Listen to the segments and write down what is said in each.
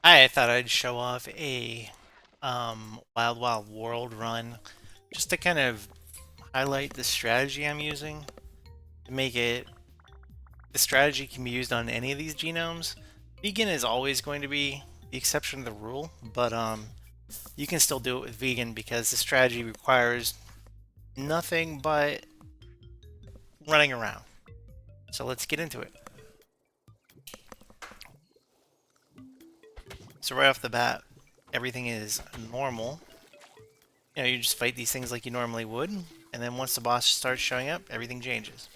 I thought I'd show off a Wild Wild World run just to kind of highlight the strategy I'm using to make it. The strategy can be used on any of these genomes. Vegan is always going to be the exception to the rule, but you can still do it with vegan because the strategy requires nothing but running around. So let's get into it. So right off the bat, everything is normal. You just fight these things like you normally would, and then once the boss starts showing up, everything changes.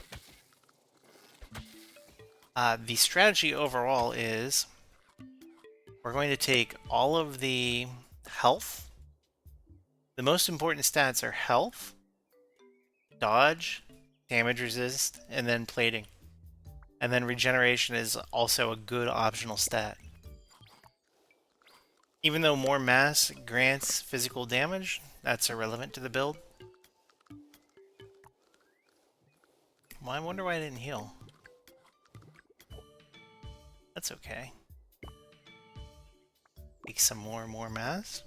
The strategy overall is we're going to take all of the health. The most important stats are health, dodge, damage resist, and then plating. And then regeneration is also a good optional stat. Even though more mass grants physical damage, that's irrelevant to the build. Well, I wonder why I didn't heal. That's okay. Take some more mass.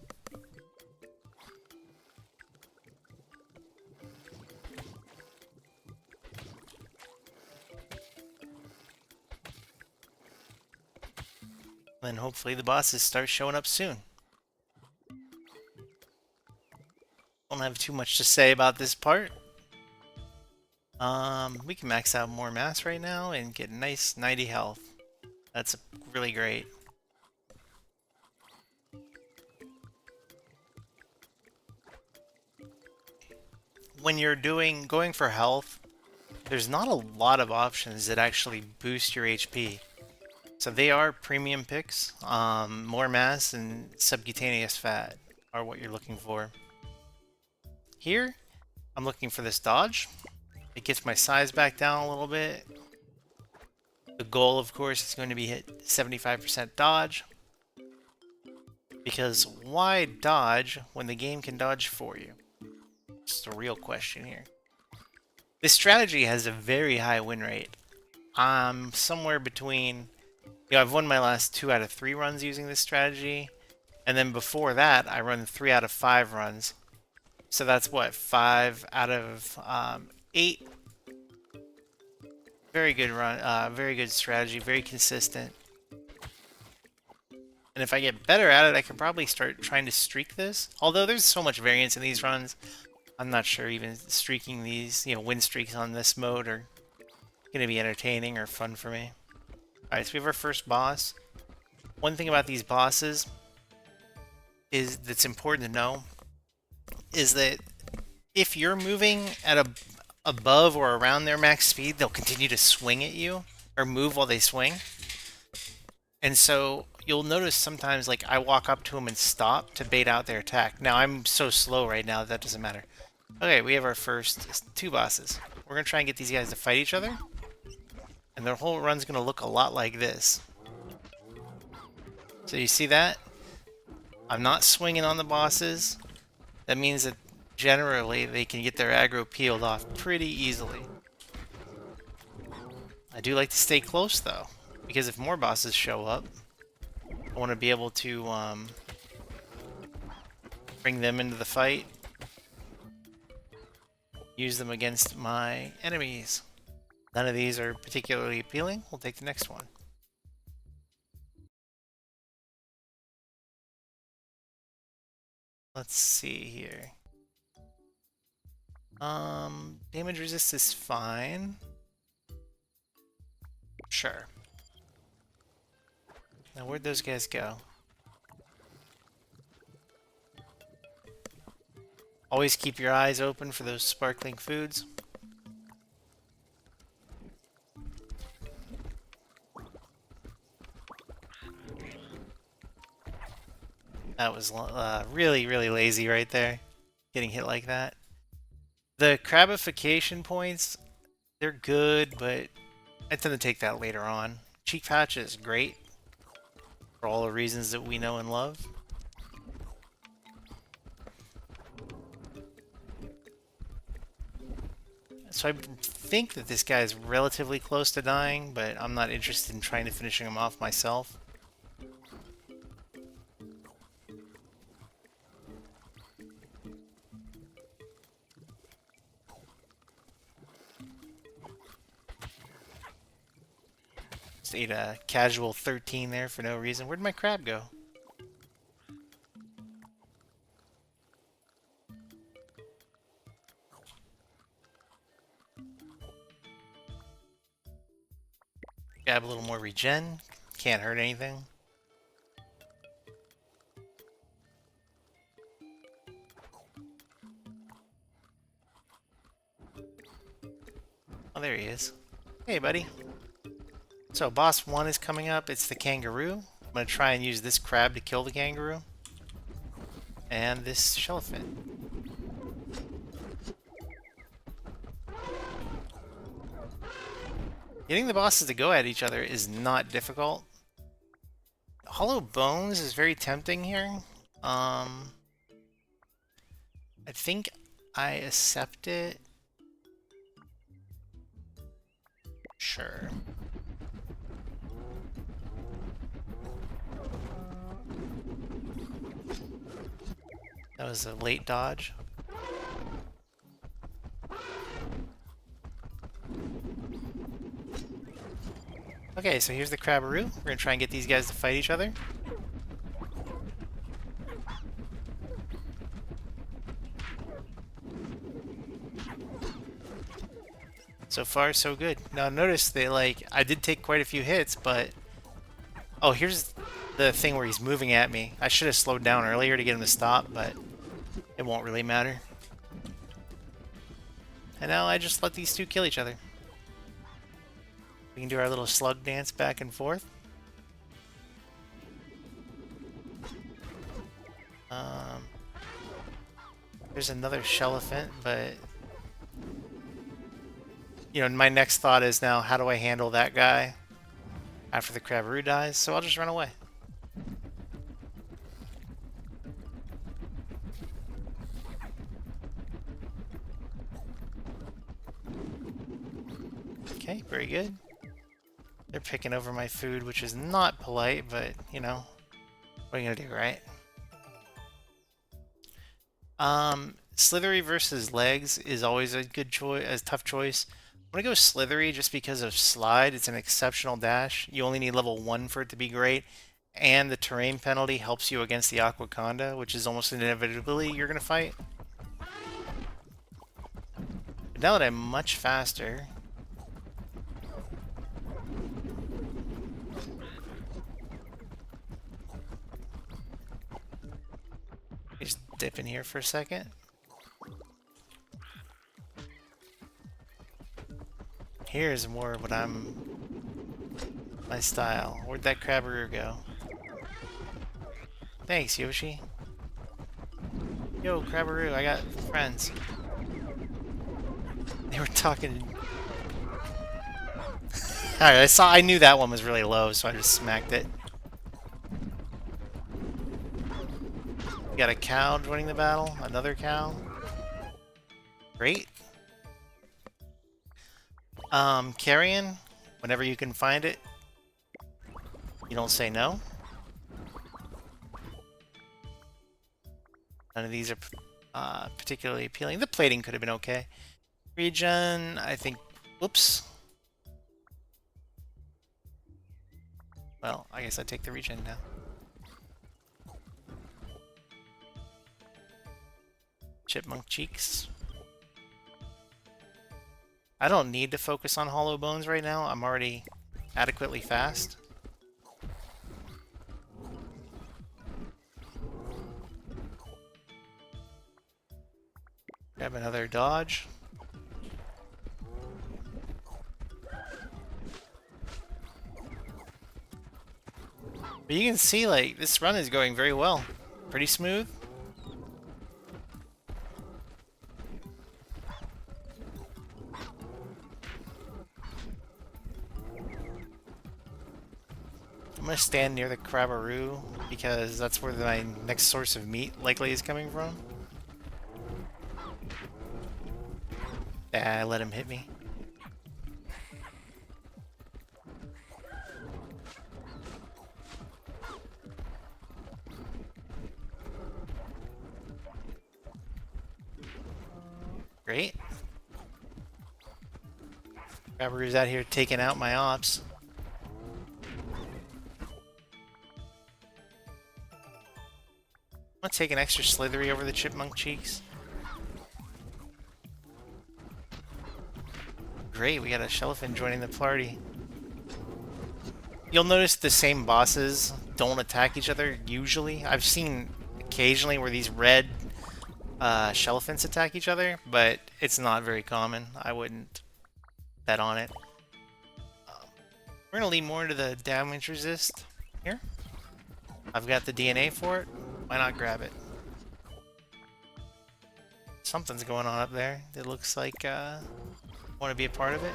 Then hopefully the bosses start showing up soon. Don't have too much to say about this part. We can max out more mass right now and get nice 90 health. That's really great. When you're going for health, there's not a lot of options that actually boost your HP. So they are premium picks. More mass and subcutaneous fat are what you're looking for. Here, I'm looking for this dodge. It gets my size back down a little bit. The goal, of course, is going to be hit 75% dodge. Because why dodge when the game can dodge for you? It's the real question here. This strategy has a very high win rate. I'm somewhere between... I've won my last 2 out of 3 runs using this strategy. And then before that, I run 3 out of 5 runs. So that's what, 5 out of 8. Very good run, very good strategy, very consistent. And if I get better at it, I could probably start trying to streak this. Although there's so much variance in these runs, I'm not sure even streaking these, win streaks on this mode are going to be entertaining or fun for me. Alright, so we have our first boss. One thing about these bosses that's important to know is that if you're moving at above or around their max speed, they'll continue to swing at you or move while they swing. And so you'll notice sometimes, like, I walk up to them and stop to bait out their attack. Now, I'm so slow right now that doesn't matter. Okay, we have our first 2 bosses. We're going to try and get these guys to fight each other. And their whole run's going to look a lot like this. So you see that? I'm not swinging on the bosses. That means that generally they can get their aggro peeled off pretty easily. I do like to stay close though, because if more bosses show up, I want to be able to bring them into the fight, use them against my enemies. None of these are particularly appealing. We'll take the next one. Let's see here. Damage resist is fine. Sure. Now where'd those guys go? Always keep your eyes open for those sparkling foods. That was really, really lazy right there. Getting hit like that. The crabification points, they're good, but I tend to take that later on. Cheek patch is great for all the reasons that we know and love. So I think that this guy is relatively close to dying, but I'm not interested in trying to finishing him off myself. Just ate a casual 13 there for no reason. Where'd my crab go? Grab a little more regen. Can't hurt anything. Oh, there he is. Hey, buddy. So, boss 1 is coming up. It's the kangaroo. I'm going to try and use this crab to kill the kangaroo. And this shellfish. Getting the bosses to go at each other is not difficult. Hollow Bones is very tempting here. I think I accept it. Sure. That was a late dodge. Okay, so here's the crabbaroo. We're gonna try and get these guys to fight each other. So far, so good. Now notice they I did take quite a few hits, but oh, here's the thing where he's moving at me. I should have slowed down earlier to get him to stop, but it won't really matter. And now I just let these two kill each other. We can do our little slug dance back and forth. There's another shellfish, but you know, my next thought is now, how do I handle that guy after the crabbaroo dies? So I'll just run away. Okay, very good. They're picking over my food, which is not polite, but, you know, what are you gonna do, right? Slithery versus legs is always a good choice, a tough choice. I'm gonna go Slithery just because of Slide. It's an exceptional dash. You only need level 1 for it to be great, and the terrain penalty helps you against the Aquaconda, which is almost inevitably you're gonna fight. But now that I'm much faster, just dip in here for a second. Here's more of what my style. Where'd that crabbaroo go? Thanks, Yoshi. Yo, crabbaroo, I got friends. They were talking. Alright, I knew that one was really low, so I just smacked it. We got a cow joining the battle. Another cow. Great. Carrion, whenever you can find it, you don't say no. None of these are particularly appealing. The plating could have been okay. Regen, I think, whoops. Well, I guess I take the regen now. Chipmunk cheeks. I don't need to focus on hollow bones right now. I'm already adequately fast. Grab another dodge. But you can see, like, this run is going very well. Pretty smooth. I'm gonna stand near the crabbaroo because that's where my next source of meat likely is coming from. I let him hit me. Great. Crabbaroo's out here taking out my ops. I'm gonna take an extra slithery over the chipmunk cheeks. Great, we got a Shellifen joining the party. You'll notice the same bosses don't attack each other usually. I've seen occasionally where these red Shellifants attack each other, but it's not very common. I wouldn't bet on it. We're gonna lean more into the damage resist here. I've got the DNA for it. Why not grab it? Something's going on up there. It looks like want to be a part of it.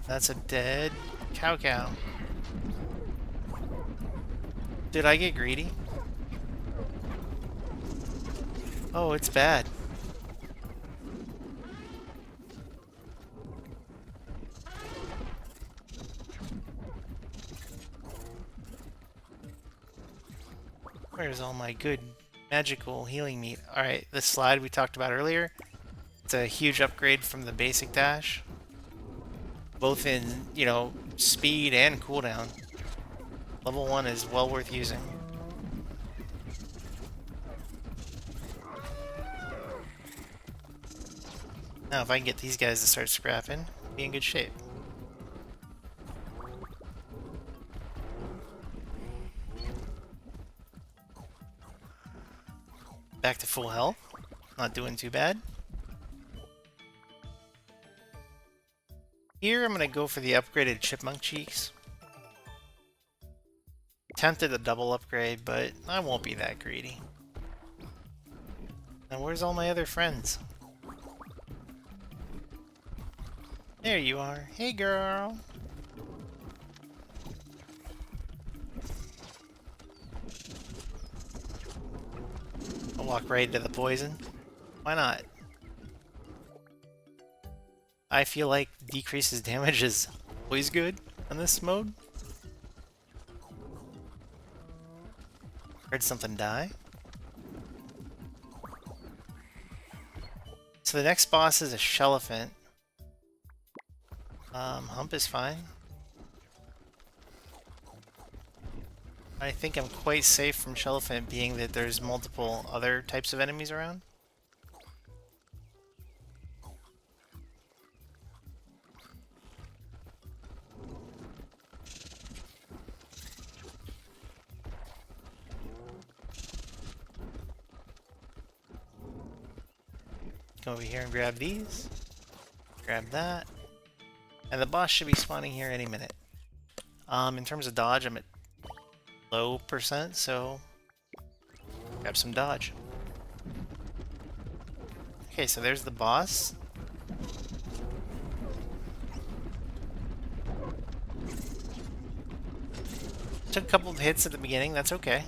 That's a dead cow. Did I get greedy? Oh, it's bad. Where's all my good magical healing meat? Alright, this slide we talked about earlier. It's a huge upgrade from the basic dash. Both in, you know, speed and cooldown. Level 1 is well worth using. Now if I can get these guys to start scrapping, be in good shape. Back to full health. Not doing too bad. Here I'm gonna go for the upgraded chipmunk cheeks. Tempted a double upgrade, but I won't be that greedy. Now where's all my other friends? There you are. Hey girl! I'll walk right into the poison. Why not? I feel like decreases damage is always good on this mode. Heard something die. So the next boss is a Shellifen. Hump is fine. I think I'm quite safe from Shellifen, being that there's multiple other types of enemies around. Come over here and grab these. Grab that. And the boss should be spawning here any minute. In terms of dodge, I'm at low %, so grab some dodge. Okay, so there's the boss. Took a couple of hits at the beginning, that's okay.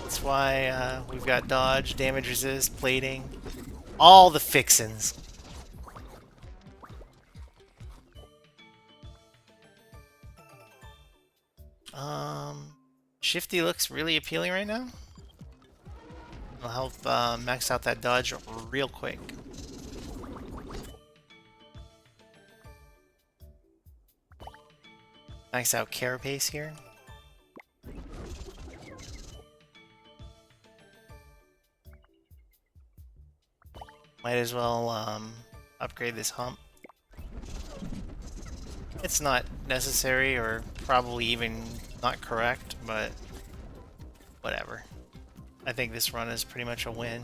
That's why we've got dodge, damage resist, plating, all the fixins. Shifty looks really appealing right now. It'll help max out that dodge real quick. Max out carapace here. Might as well upgrade this hump. It's not necessary, or probably even not correct, but whatever. I think this run is pretty much a win.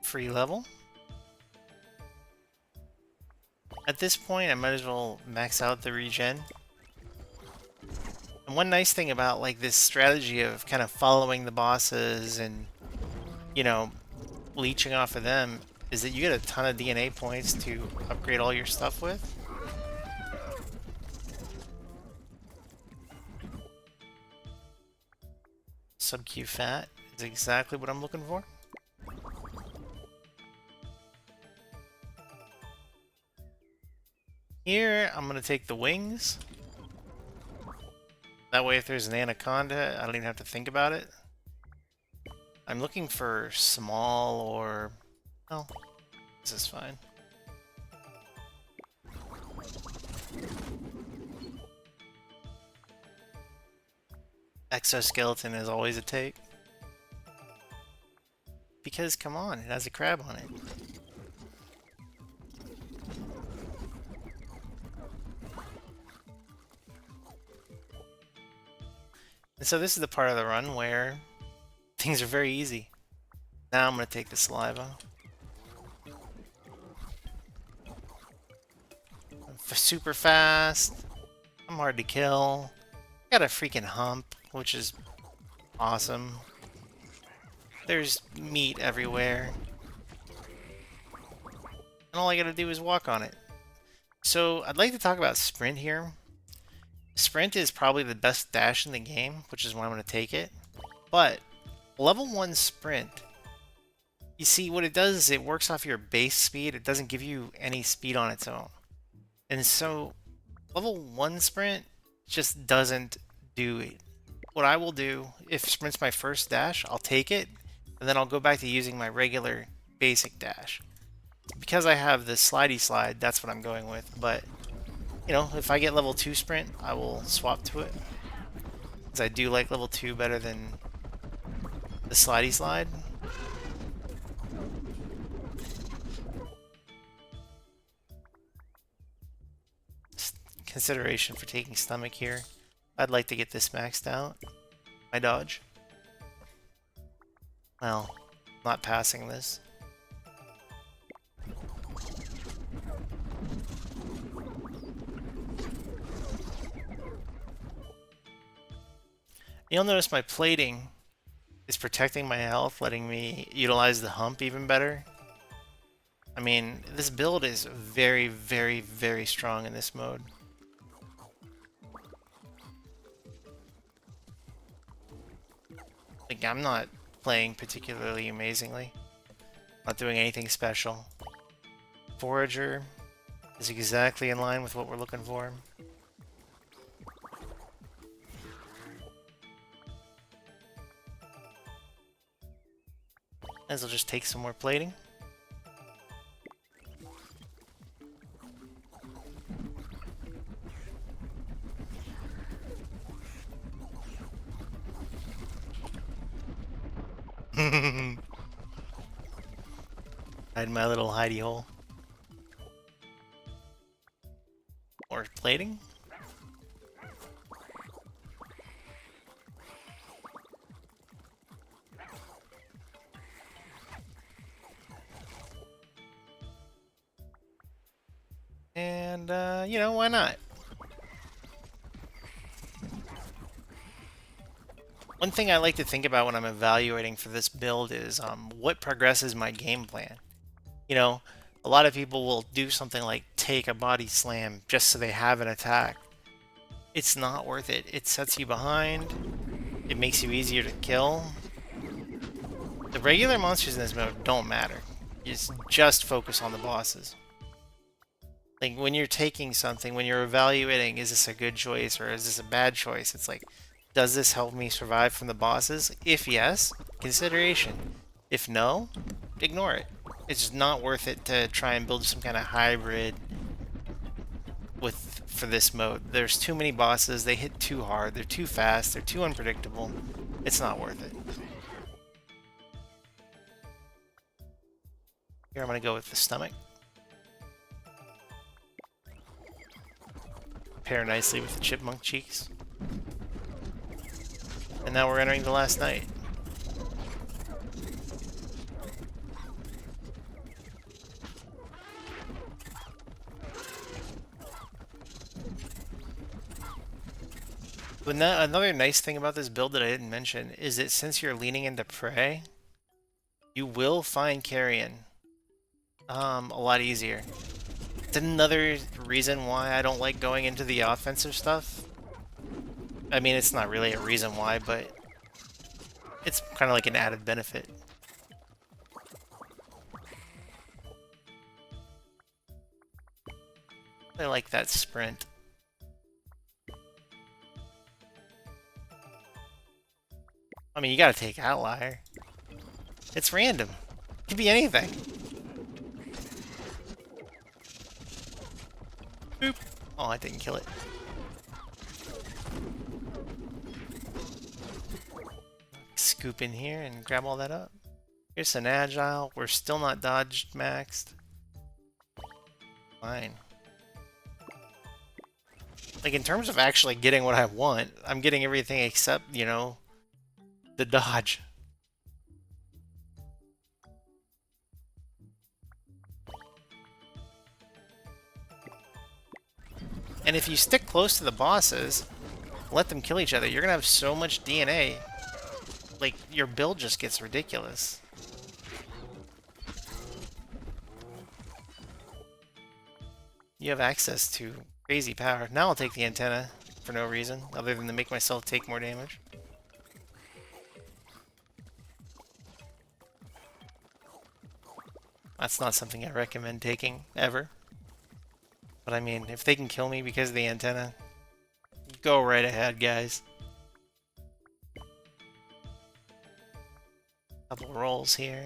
Free level. At this point, I might as well max out the regen. And one nice thing about like this strategy of kind of following the bosses and, you know, leeching off of them is that you get a ton of DNA points to upgrade all your stuff with. Sub-Q fat is exactly what I'm looking for. Here, I'm going to take the wings. That way if there's an anaconda, I don't even have to think about it. I'm looking for small or... oh, this is fine. Exoskeleton is always a take. Because, come on, it has a crab on it. And so this is the part of the run where things are very easy. Now I'm going to take the saliva. Super fast. I'm hard to kill. Got a freaking hump, which is awesome. There's meat everywhere. And all I gotta do is walk on it. So I'd like to talk about sprint here. Sprint is probably the best dash in the game, which is why I'm going to take it. But level 1 sprint, you see what it does is it works off your base speed. It doesn't give you any speed on its own. And so level 1 sprint just doesn't do it. What I will do, if sprint's my first dash, I'll take it, and then I'll go back to using my regular basic dash. Because I have the slidey slide, that's what I'm going with. But, you know, if I get level 2 sprint, I will swap to it. Because I do like level 2 better than the slidey slide. Consideration for taking stomach here. I'd like to get this maxed out. My dodge. Well, not passing this. You'll notice my plating is protecting my health, letting me utilize the hump even better. I mean, this build is very, very, very strong in this mode. Like, I'm not playing particularly amazingly. Not doing anything special. Forager is exactly in line with what we're looking for. As I'll just take some more plating. Hide my little hidey hole. More plating. And, you know, why not? One thing I like to think about when I'm evaluating for this build is what progresses my game plan. You know, a lot of people will do something like take a body slam just so they have an attack. It's not worth it. It sets you behind. It makes you easier to kill. The regular monsters in this mode don't matter. You just focus on the bosses. Like, when you're taking something, when you're evaluating, is this a good choice or is this a bad choice? It's like, does this help me survive from the bosses? If yes, consideration. If no, ignore it. It's just not worth it to try and build some kind of hybrid for this mode. There's too many bosses, they hit too hard, they're too fast, they're too unpredictable. It's not worth it. Here I'm gonna go with the stomach. Pair nicely with the chipmunk cheeks. And now we're entering the last night. But another nice thing about this build that I didn't mention is that since you're leaning into prey, you will find carrion a lot easier. It's another reason why I don't like going into the offensive stuff. I mean, it's not really a reason why, but it's kind of like an added benefit. I like that sprint. I mean, you gotta take Outlier. It's random. It could be anything. Boop. Oh, I didn't kill it. scoop in here and grab all that up. Here's an agile. We're still not dodged maxed. Fine. Like, in terms of actually getting what I want, I'm getting everything except, you know, the dodge. And if you stick close to the bosses, let them kill each other, you're gonna have so much DNA. Like, your build just gets ridiculous. You have access to crazy power. Now I'll take the antenna for no reason, other than to make myself take more damage. That's not something I recommend taking, ever. But I mean, if they can kill me because of the antenna, go right ahead, guys. Couple rolls here.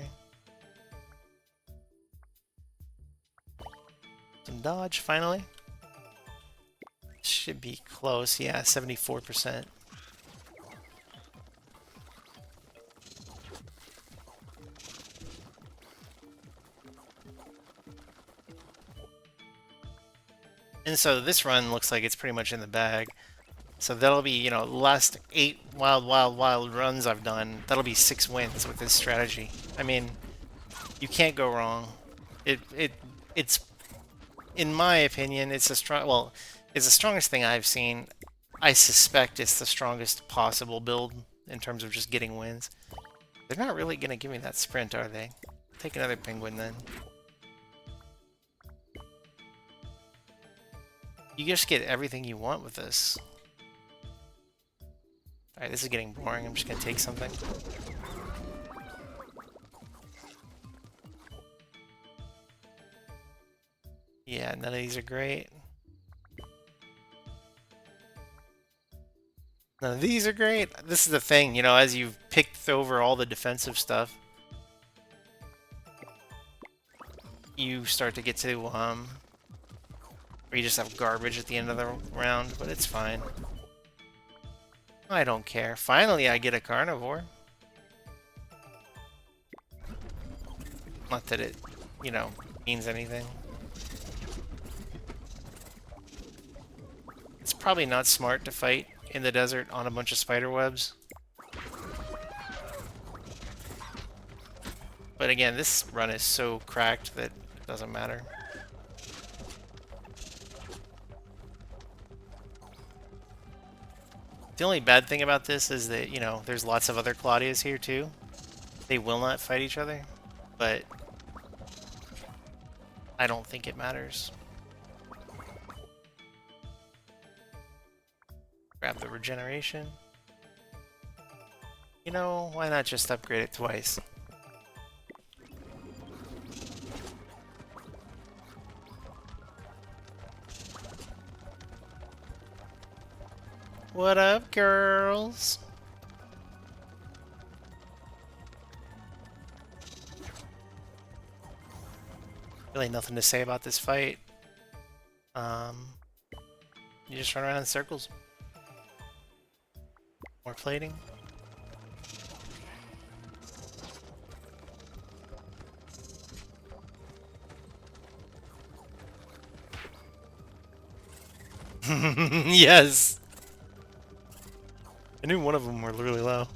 Some dodge, finally. Should be close, yeah, 74%. And so this run looks like it's pretty much in the bag. So that'll be, you know, the last 8 wild runs I've done, that'll be 6 wins with this strategy. I mean, you can't go wrong. It's, in my opinion, it's the strong, well, it's the strongest thing I've seen. I suspect it's the strongest possible build in terms of just getting wins. They're not really gonna give me that sprint, are they? Take another penguin then. You just get everything you want with this. Alright, this is getting boring. I'm just gonna take something. Yeah, none of these are great. None of these are great. This is the thing, you know, as you've picked over all the defensive stuff, you start to get to, where you just have garbage at the end of the round, but it's fine. I don't care. Finally, I get a carnivore. Not that it, you know, means anything. It's probably not smart to fight in the desert on a bunch of spider webs. But again, this run is so cracked that it doesn't matter. The only bad thing about this is that, you know, there's lots of other Claudias here too. They will not fight each other, but I don't think it matters. Grab the regeneration. You know, why not just upgrade it twice? What up, girls? Really nothing to say about this fight. You just run around in circles. More plating. Yes! I knew one of them were really low.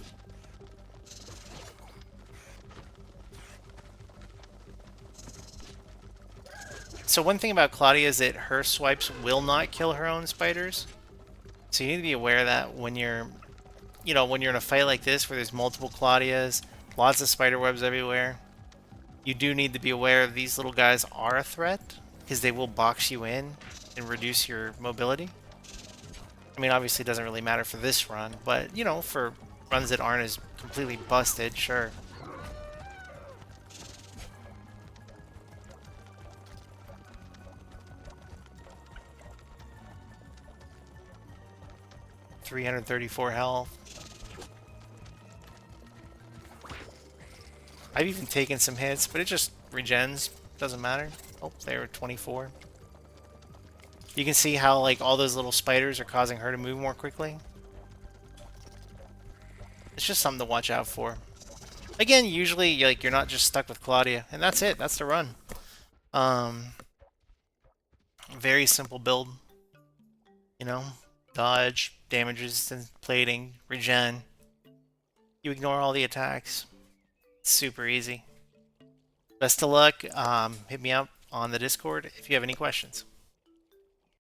So one thing about Claudia is that her swipes will not kill her own spiders. So you need to be aware of that when you're, you know, when you're in a fight like this where there's multiple Claudias, lots of spider webs everywhere. You do need to be aware of these little guys are a threat because they will box you in and reduce your mobility. I mean, obviously it doesn't really matter for this run, but, you know, for runs that aren't as completely busted, sure. $334 health. I've even taken some hits, but it just regens. Doesn't matter. Oh, they were 24. You can see how, like, all those little spiders are causing her to move more quickly. It's just something to watch out for. Again, usually like you're not just stuck with Claudia, and that's it. That's the run. Um, Very simple build. You know, dodge, damage resistance, plating, regen. You ignore all the attacks. It's super easy. Best of luck. Hit me up on the Discord if you have any questions.